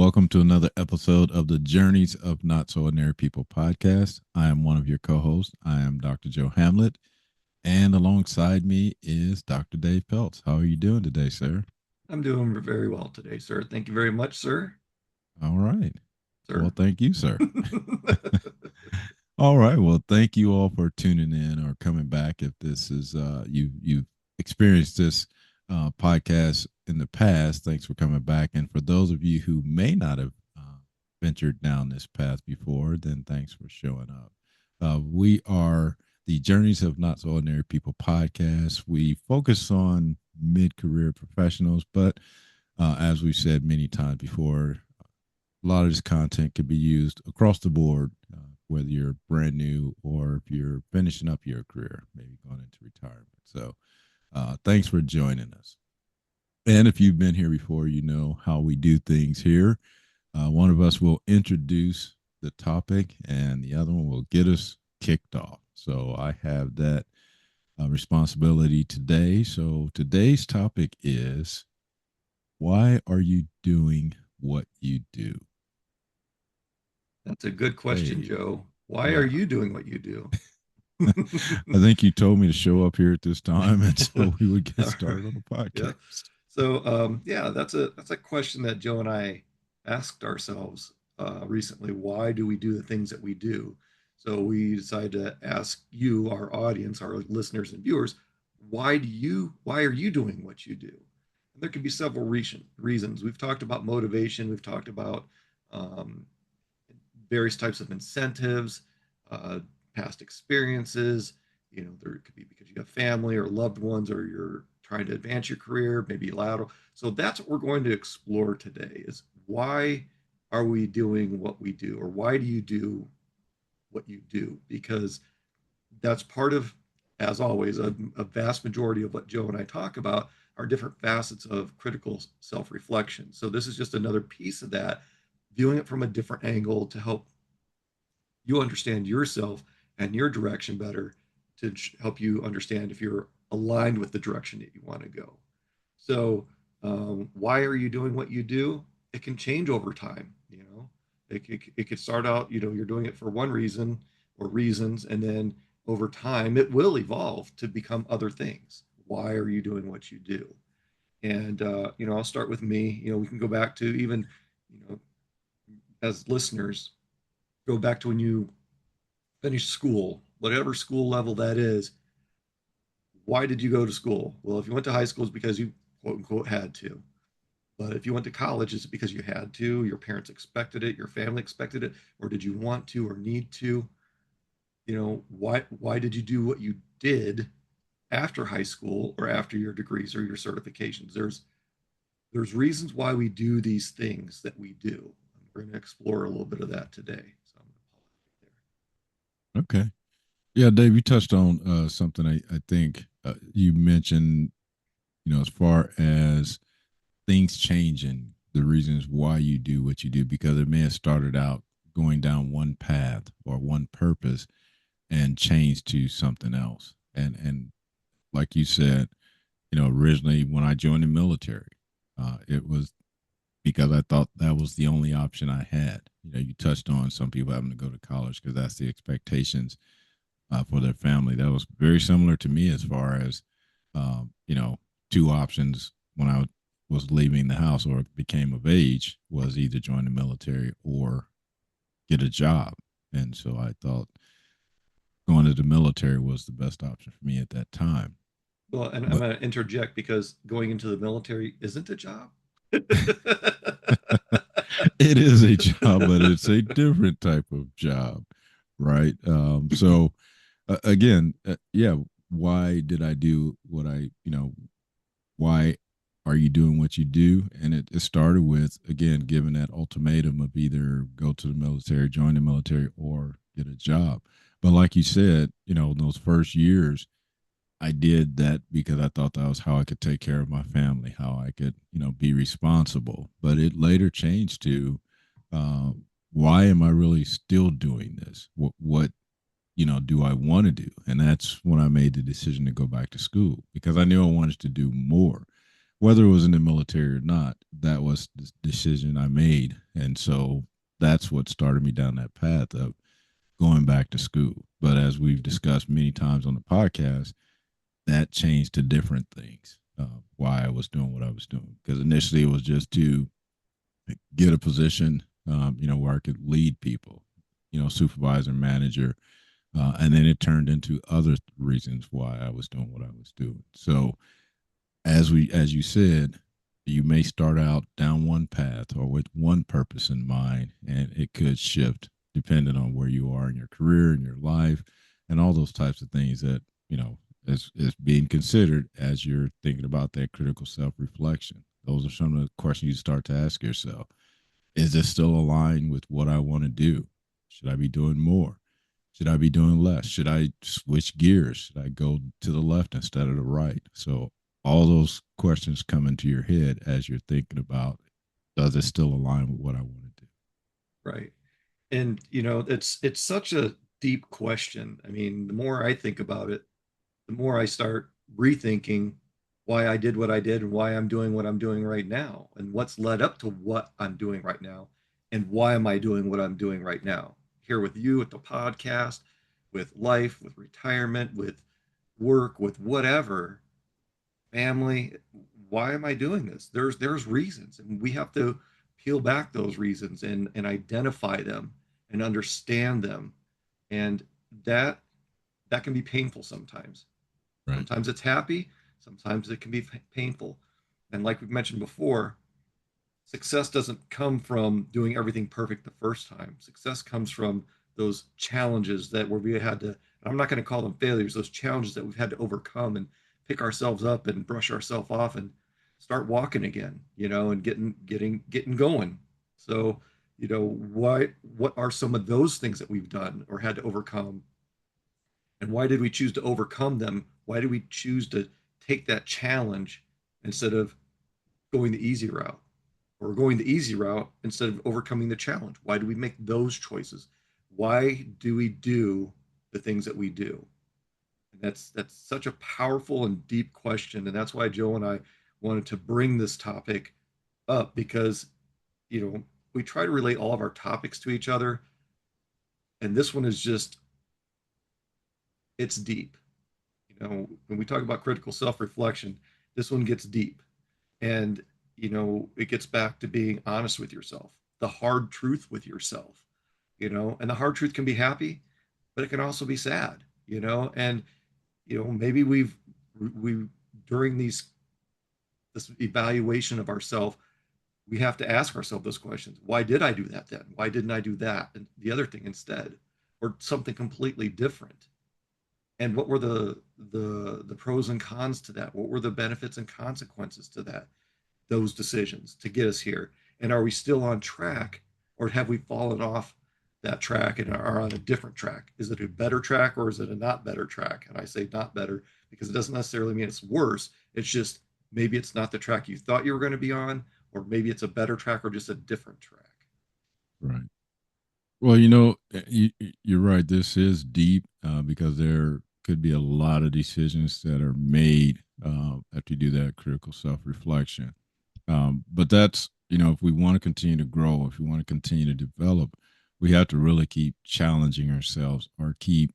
welcome to another episode of the Journeys of Not So Ordinary People podcast. I am one of your co hosts. I am Dr. Joe Hamlett, and alongside me is Dr. Dave Peltz. How are you doing today, sir? I'm doing very well today, sir. Thank you very much, sir. All right. Well, Sir. thank you, sir. All right. Well, thank you all for tuning in or coming back. If this is you've experienced this podcast in the past, thanks for coming back. And for those of you who may not have ventured down this path before, then thanks for showing up. We are the Journeys of Not So Ordinary People podcast. We focus on mid-career professionals, but as we've said many times before, a lot of this content could be used across the board, whether you're brand new or if you're finishing up your career, maybe going into retirement. So, thanks for joining us. And if you've been here before, you know how we do things here. One of us will introduce the topic, and the other one will get us kicked off. So, I have that responsibility today. So, today's topic is, why are you doing what you do? That's a good question, Hey, Joe. Why are yeah. you doing what you do? I think you told me to show up here at this time, and so we would get All right. started on the Yeah. podcast. So that's a question that Joe and I asked ourselves recently. Why do we do the things that we do? So we decided to ask you, our audience, our listeners and viewers, why are you doing what you do? And there could be several reasons. We've talked about motivation. We've talked about um, various types of incentives, uh, past experiences. There could be because you have family or loved ones, or you're trying to advance your career, maybe lateral. So that's what we're going to explore today: is why are we doing what we do, or why do you do what you do? Because that's part of, as always, a vast majority of what Joe and I talk about are different facets of critical self-reflection. So this is just another piece of that, viewing it from a different angle to help you understand yourself and your direction better, to help you understand if you're aligned with the direction that you want to go. So, why are you doing what you do? It can change over time. It could start out, you're doing it for one reason or reasons, and then over time, it will evolve to become other things. Why are you doing what you do? And, I'll start with me. We can go back to even, you know, as listeners, go back to when you finish school, whatever school level that is. Why did you go to school? Well, if you went to high school, it's because you quote unquote had to. But if you went to college, it's because you had to, your parents expected it, your family expected it, or did you want to or need to? Why did you do what you did after high school or after your degrees or your certifications? There's reasons why we do these things that we do. We're going to explore a little bit of that today. So I'm going to pause Okay. Yeah, Dave, you touched on something I think you mentioned, as far as things changing, the reasons why you do what you do, because it may have started out going down one path or one purpose and changed to something else. And like you said, originally when I joined the military, it was because I thought that was the only option I had. You touched on some people having to go to college because that's the expectations for their family. That was very similar to me as far as, you know, two options when I was leaving the house or became of age was either join the military or get a job. And so I thought going to the military was the best option for me at that time. well, and I'm But going to interject because going into the military isn't a job. it is a job, but it's a different type of job, right? So again, yeah, why did I do what why are you doing what you do? And it started with, again, giving that ultimatum of either go to the military, join the military, or get a job. But like you said, in those first years, I did that because I thought that was how I could take care of my family, how I could, be responsible. But it later changed to, uh, why am I really still doing this? What do I want to do? And that's when I made the decision to go back to school because I knew I wanted to do more. whether it was in the military or not, that was the decision I made. And so that's what started me down that path of going back to school. But as we've discussed many times on the podcast, that changed to different things. Why I was doing what I was doing, because initially it was just to get a position, where I could lead people, supervisor, manager, and then it turned into other reasons why I was doing what I was doing. So as you said, you may start out down one path or with one purpose in mind, and it could shift depending on where you are in your career, in your life, and all those types of things that is being considered as you're thinking about that critical self reflection. Those are some of the questions you start to ask yourself. Is this still aligned with what I want to do? Should I be doing more? Should I be doing less? Should I switch gears? Should I go to the left instead of the right? So all those questions come into your head as you're thinking about, does it still align with what I want to do? Right. And it's such a deep question. I mean, the more I think about it, the more I start rethinking why I did what I did and why I'm doing what I'm doing right now and what's led up to what I'm doing right now and why am I doing what I'm doing right now here with you at the podcast, with life, with retirement, with work, with whatever, family. Why am I doing this? There's reasons, and we have to peel back those reasons and identify them and understand them. And that that can be painful sometimes. Right. Sometimes it's happy, sometimes it can be painful. And like we've mentioned before, success doesn't come from doing everything perfect the first time. Success comes from those challenges that where we had to, I'm not going to call them failures, those challenges that we've had to overcome and pick ourselves up and brush ourselves off and start walking again, and getting going. So, what are some of those things that we've done or had to overcome? And why did we choose to overcome them? Why did we choose to take that challenge instead of going the easy route? Or going the easy route instead of overcoming the challenge? Why do we make those choices? Why do we do the things that we do? And that's such a powerful and deep question. And that's why Joe and I wanted to bring this topic up because, you know, we try to relate all of our topics to each other. And this one is just, it's deep. When we talk about critical self reflection, this one gets deep. And, it gets back to being honest with yourself, the hard truth with yourself, and the hard truth can be happy, but it can also be sad, and, maybe we, during this evaluation of ourselves, we have to ask ourselves those questions. Why did I do that then? Why didn't I do that? And the other thing instead, or something completely different? And what were the pros and cons to that? What were the benefits and consequences to that? Those decisions to get us here? And are we still on track or have we fallen off that track and are on a different track? Is it a better track or is it a not better track? And I say not better because it doesn't necessarily mean it's worse. It's just maybe it's not the track you thought you were going to be on, or maybe it's a better track or just a different track. Right. Well, you're right. This is deep because there could be a lot of decisions that are made after you do that critical self reflection. But that's, if we want to continue to grow, if we want to continue to develop, we have to really keep challenging ourselves or keep,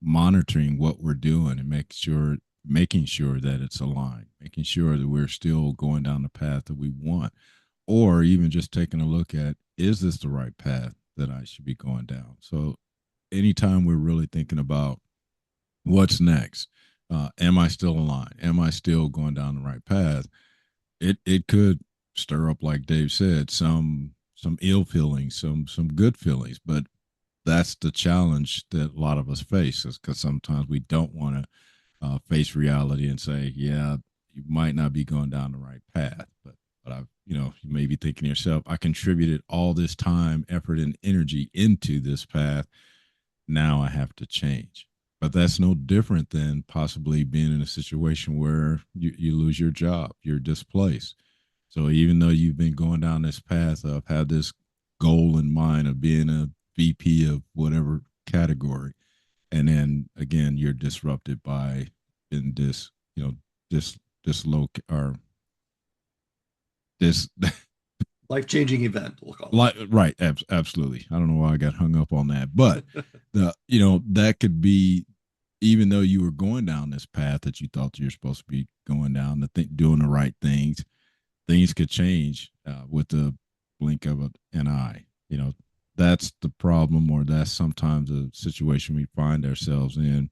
monitoring what we're doing and making sure that it's aligned, making sure that we're still going down the path that we want, or even just taking a look at, is this the right path that I should be going down? So anytime we're really thinking about what's next, am I still aligned? Am I still going down the right path? It could stir up, like Dave said, some ill feelings, some good feelings, but that's the challenge that a lot of us face, is because sometimes we don't want to face reality and say, yeah, you might not be going down the right path, but I've, you may be thinking to yourself, I contributed all this time, effort, and energy into this path. Now I have to change. But that's no different than possibly being in a situation where you lose your job, you're displaced. So even though you've been going down this path of had this goal in mind of being a VP of whatever category, and then again you're disrupted by in this, this low or this Life-changing event, we'll call like right, absolutely. I don't know why I got hung up on that, but it. the that could be, even though you were going down this path that you thought you were supposed to be going down, doing the right things, things could change with the blink of an eye. That's the problem, or that's sometimes a situation we find ourselves in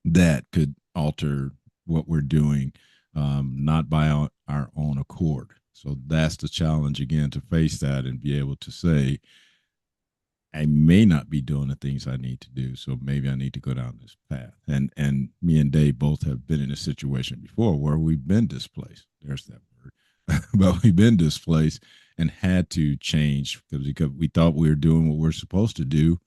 that could alter what we're doing, not by our own accord. So that's the challenge again, to face that and be able to say, I may not be doing the things I need to do, so maybe I need to go down this path. And me and Dave both have been in a situation before where we've been displaced. There's that word, but we've been displaced and had to change because we thought we were doing what we're supposed to do.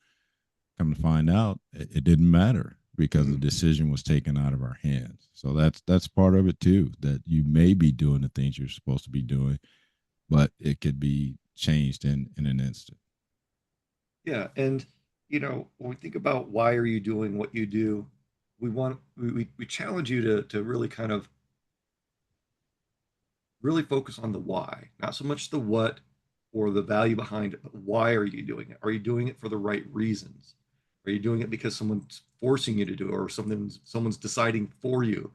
Come to find out, it didn't matter because the Mhm. decision was taken out of our hands. So that's part of it too. That you may be doing the things you're supposed to be doing, but it could be changed in an instant. Yeah, and when we think about why are you doing what you do, we challenge you to really kind of really focus on the why, not so much the what or the value behind it, but why are you doing it? Are you doing it for the right reasons? Are you doing it because someone's forcing you to do it, or someone's deciding for you?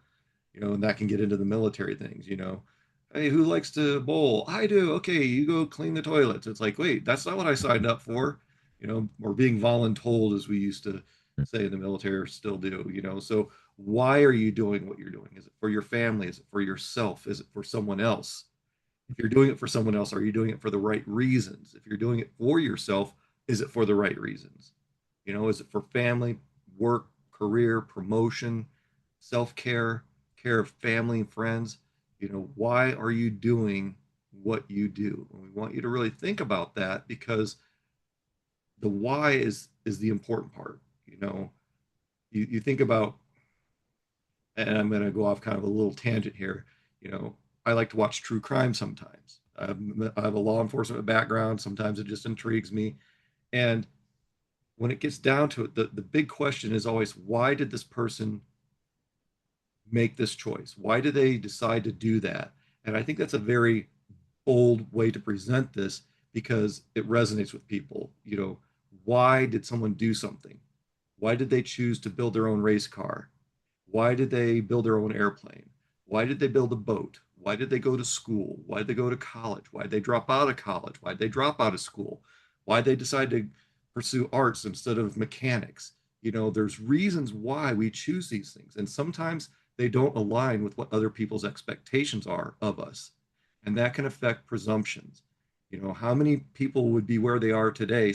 And that can get into the military things. Hey, who likes to bowl? I do. Okay, you go clean the toilets. It's like, wait, that's not what I signed up for. Or being voluntold, as we used to say in the military, or still do. So why are you doing what you're doing? Is it for your family? Is it for yourself? Is it for someone else? If you're doing it for someone else, are you doing it for the right reasons? If you're doing it for yourself, is it for the right reasons? Is it for family, work, career, promotion, self-care, care of family and friends? Why are you doing what you do? And we want you to really think about that, because the why is the important part. You think about, and I'm going to go off kind of a little tangent here. I like to watch true crime sometimes. I have a law enforcement background. Sometimes it just intrigues me. And when it gets down to it, the big question is always, why did this person make this choice? Why did they decide to do that? And I think that's a very bold way to present this, because it resonates with people. Why did someone do something? Why did they choose to build their own race car? Why did they build their own airplane? Why did they build a boat? Why did they go to school? Why did they go to college? Why did they drop out of college? Why did they drop out of school? Why did they decide to pursue arts instead of mechanics? There's reasons why we choose these things. And sometimes they don't align with what other people's expectations are of us. And that can affect presumptions. How many people would be where they are today?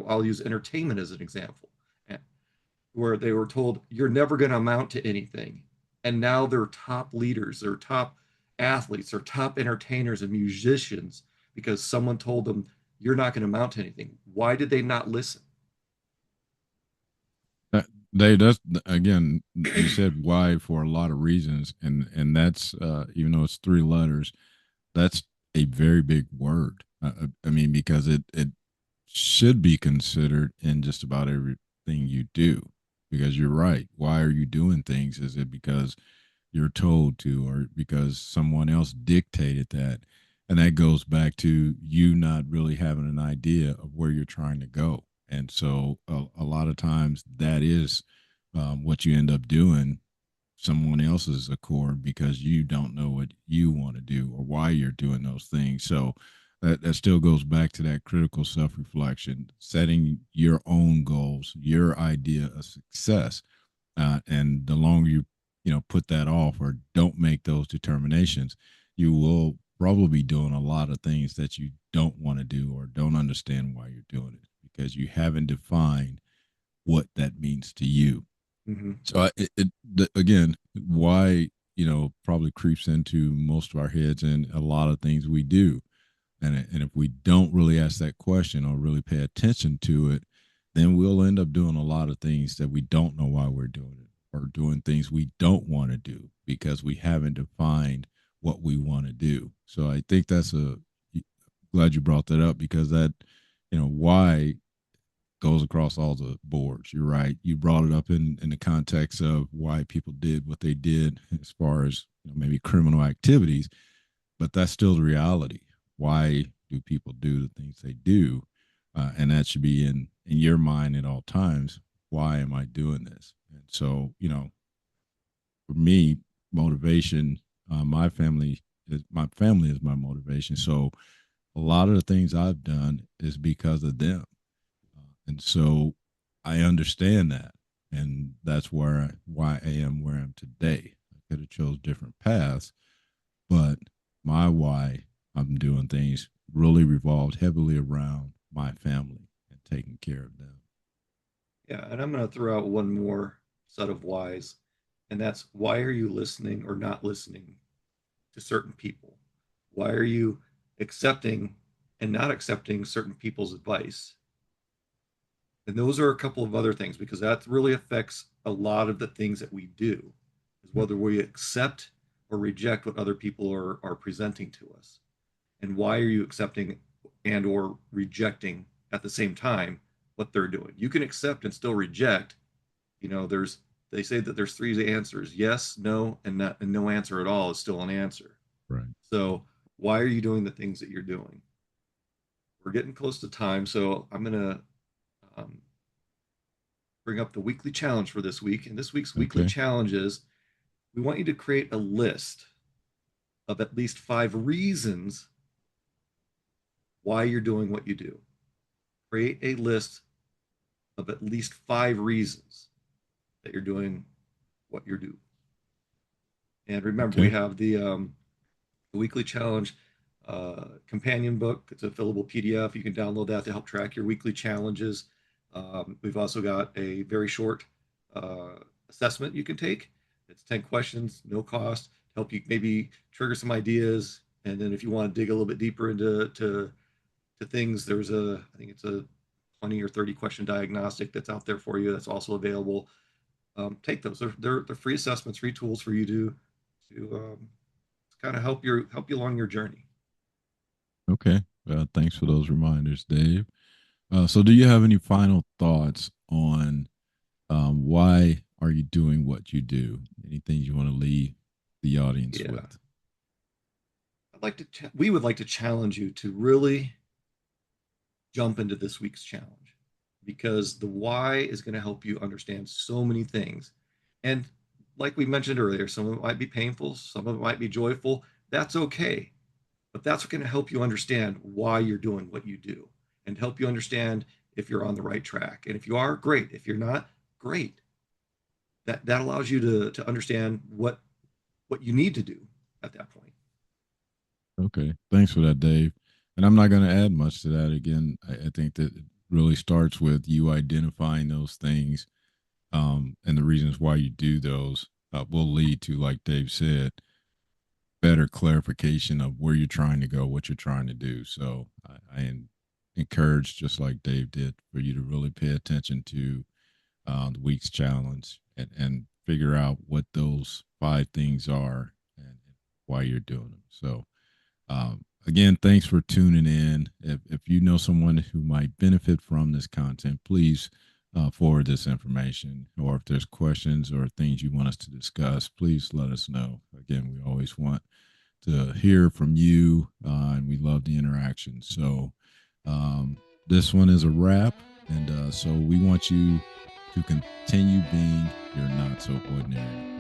I'll use entertainment as an example, where they were told, you're never going to amount to anything. And now they're top leaders, they're top athletes, they're top entertainers and musicians, because someone told them, you're not going to amount to anything. Why did they not listen? Dave, that's again, you said why for a lot of reasons, and that's even though it's three letters, that's a very big word. I mean, because it should be considered in just about everything you do. Because you're right. Why are you doing things? Is it because you're told to, or because someone else dictated that? And that goes back to you not really having an idea of where you're trying to go. And so a lot of times that is what you end up doing, someone else's accord, because you don't know what you want to do or why you're doing those things. So that still goes back to that critical self reflection, setting your own goals, your idea of success. And the longer you put that off or don't make those determinations, you will probably be doing a lot of things that you don't want to do or don't understand why you're doing it, because you haven't defined what that means to you. Mm-hmm. So again, why probably creeps into most of our heads and a lot of things we do, and if we don't really ask that question or really pay attention to it, then we'll end up doing a lot of things that we don't know why we're doing it, or doing things we don't want to do because we haven't defined what we want to do. So I think that's a glad you brought that up, because that why goes across all the boards. You're right. You brought it up in the context of why people did what they did as far as maybe criminal activities. but that's still the reality. Why do people do the things they do? And that should be in your mind at all times. Why am I doing this? And so, for me, motivation, my family is my motivation. So a lot of the things I've done is because of them. And so I understand that. And that's why I am where I am today. I could have chose different paths, but my why I'm doing things really revolved heavily around my family and taking care of them. Yeah, and I'm going to throw out one more set of whys, and that's why are you listening or not listening to certain people? Why are you accepting and not accepting certain people's advice? And those are a couple of other things because that really affects a lot of the things that we do, is whether we accept or reject what other people are presenting to us. And why are you accepting and or rejecting at the same time what they're doing? You can accept and still reject. There's they say that there's three answers: yes, no, and not, and no answer at all is still an answer. Right. So why are you doing the things that you're doing? We're getting close to time, so I'm gonna um, bring up the weekly challenge for this week. And this week's weekly Okay. challenge is we want you to create a list of at least 5 reasons why you're doing what you do. Create a list of at least 5 reasons that you're doing what you do. And remember, we Okay. have the weekly challenge companion book. It's a fillable PDF. You can download that to help track your weekly challenges. We've also got a very short assessment you can take. It's 10 questions, no cost, to help you maybe trigger some ideas. And then if you want to dig a little bit deeper to things, I think it's a 20 or 30 question diagnostic that's out there for you that's also available. Take those. They're free assessments, free tools for you to kind of help you along your journey. Okay. Thanks for those reminders, Dave. So, do you have any final thoughts on why are you doing what you do? Anything you want to leave the audience Yeah, with? we would like to challenge you to really jump into this week's challenge because the why is going to help you understand so many things. And like we mentioned earlier, some of it might be painful, some of it might be joyful. That's okay. But that's going to help you understand why you're doing what you do and help you understand if you're on the right track. And if you are, great. If you're not, great. That allows you to understand what you need to do at that point. Okay. Thanks for that, Dave. And I'm not going to add much to that. Again, I think that it really starts with you identifying those things, and the reasons why you do those will lead to, like Dave said, better clarification of where you're trying to go, what you're trying to do. So I encourage, just like Dave did, for you to really pay attention to the week's challenge and figure out what those 5 things are and why you're doing them. So, again, thanks for tuning in. If you know someone who might benefit from this content, please forward this information. Or if there's questions or things you want us to discuss, please let us know. Again, we always want to hear from you, and we love the interaction. So, um, this one is a wrap. And so we want you to continue being your not so ordinary.